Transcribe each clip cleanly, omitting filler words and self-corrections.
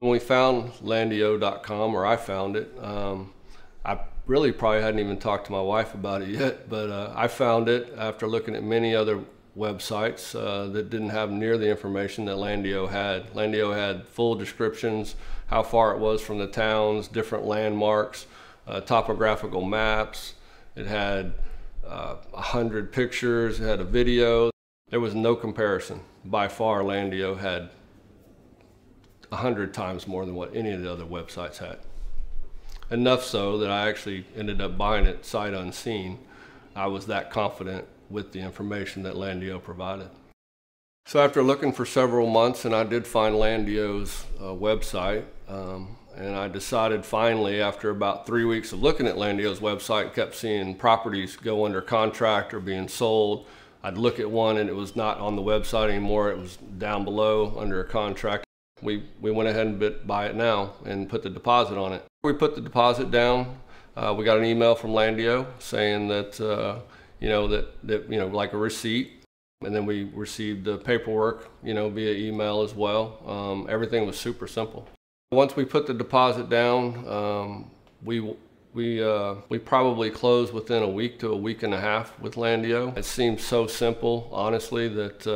When we found LANDIO.com, or I found it, I really probably hadn't even talked to my wife about it yet, but I found it after looking at many other websites that didn't have near the information that LANDIO had. LANDIO had full descriptions, how far it was from the towns, different landmarks, topographical maps. It had 100 pictures, it had a video. There was no comparison. By far, LANDIO had 100 times more than what any of the other websites had. Enough so that I actually ended up buying it sight unseen. I was that confident with the information that LANDIO provided. So after looking for several months, and I did find LANDIO's website, and I decided finally, after about 3 weeks of looking at LANDIO's website, kept seeing properties go under contract or being sold. I'd look at one and it was not on the website anymore, it was down below under a contract. We went ahead and buy it now and put the deposit on it. We put the deposit down. We got an email from LANDIO saying that, like a receipt. And then we received the paperwork, via email as well. Everything was super simple. Once we put the deposit down, we probably closed within a week to a week and a half with LANDIO. It seemed so simple, honestly, that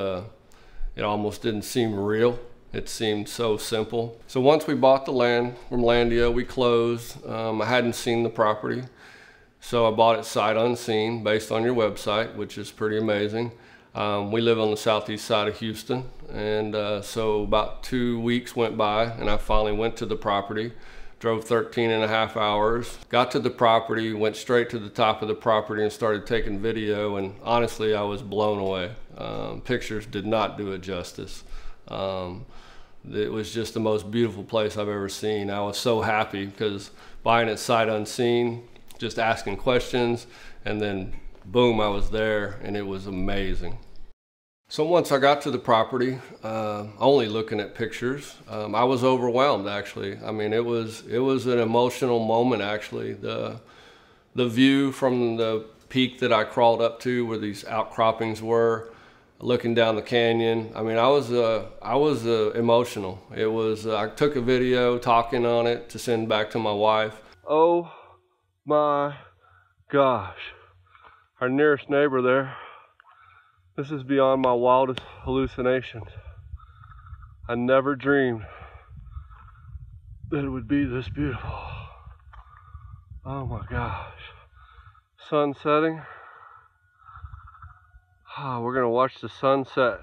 it almost didn't seem real. It seemed so simple. So once we bought the land from LANDIO, we closed. I hadn't seen the property, so I bought it sight unseen based on your website, which is pretty amazing. We live on the southeast side of Houston, and so about 2 weeks went by and I finally went to the property. Drove 13.5 hours, got to the property, went straight to the top of the property and started taking video, and honestly I was blown away. Pictures did not do it justice. It was just the most beautiful place I've ever seen. I was so happy because buying it sight unseen, just asking questions, and then boom, I was there, and it was amazing. So once I got to the property, only looking at pictures, I was overwhelmed actually. I mean, it was an emotional moment actually. The view from the peak that I crawled up to where these outcroppings were, looking down the canyon. I mean, I was emotional. It was, I took a video talking on it to send back to my wife. Oh my gosh, our nearest neighbor there. This is beyond my wildest hallucinations. I never dreamed that it would be this beautiful. Oh my gosh. Sun setting. Oh, we're gonna watch the sunset.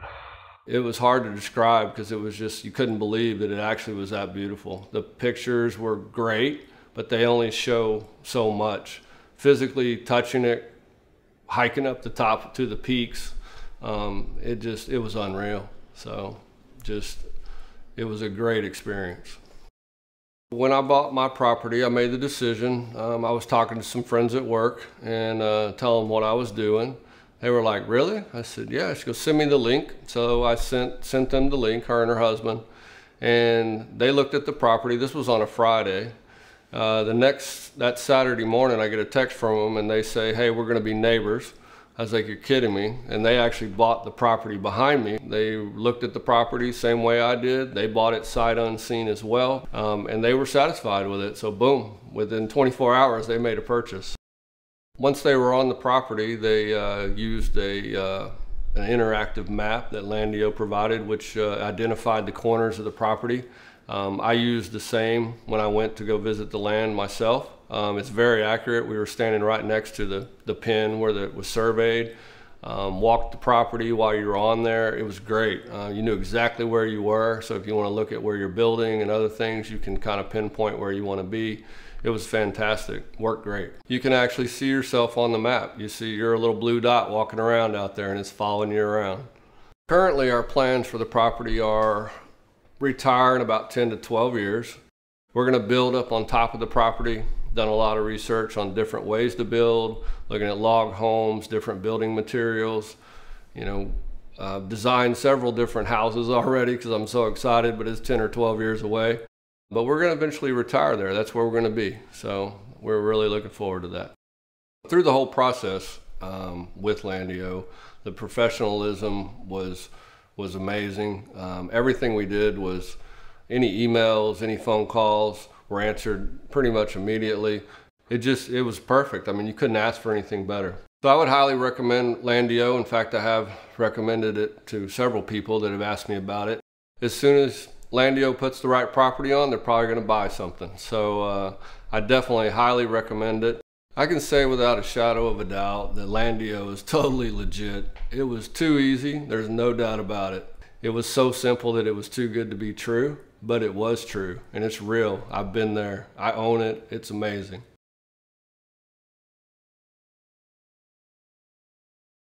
It was hard to describe because it was just, you couldn't believe that it actually was that beautiful. The pictures were great, but they only show so much. Physically touching it, hiking up the top to the peaks, it was unreal. So it was a great experience. When I bought my property, I made the decision. I was talking to some friends at work and telling them what I was doing. They were like, really? I said, yeah. She goes, send me the link. So I sent them the link, her and her husband, and they looked at the property. This was on a Friday. That Saturday morning, I get a text from them and they say, hey, we're gonna be neighbors. I was like, you're kidding me. And they actually bought the property behind me. They looked at the property same way I did. They bought it sight unseen as well. And they were satisfied with it. So boom, within 24 hours, they made a purchase. Once they were on the property, they used an interactive map that LANDIO provided, which identified the corners of the property. I used the same when I went to go visit the land myself. It's very accurate. We were standing right next to the pin where it was surveyed. Walked the property while you were on there. It was great. You knew exactly where you were. So if you want to look at where you're building and other things, you can kind of pinpoint where you want to be. It was fantastic. Worked great. You can actually see yourself on the map. You see you're a little blue dot walking around out there and it's following you around. Currently, our plans for the property are retire in about 10 to 12 years. We're going to build up on top of the property. Done a lot of research on different ways to build, looking at log homes, different building materials. Designed several different houses already because I'm so excited, but it's 10 or 12 years away. But we're going to eventually retire there. That's where we're going to be. So we're really looking forward to that. Through the whole process with LANDIO, the professionalism was amazing. Everything we did was Any emails, any phone calls were answered pretty much immediately. It was perfect. I mean, you couldn't ask for anything better. So I would highly recommend Landio. In fact, I have recommended it to several people that have asked me about it. As soon as Landio puts the right property on, they're probably going to buy something. So I definitely highly recommend it. I can say without a shadow of a doubt that Landio is totally legit. It was too easy. There's no doubt about it. It was so simple that it was too good to be true, but it was true and it's real. I've been there. I own it. It's amazing.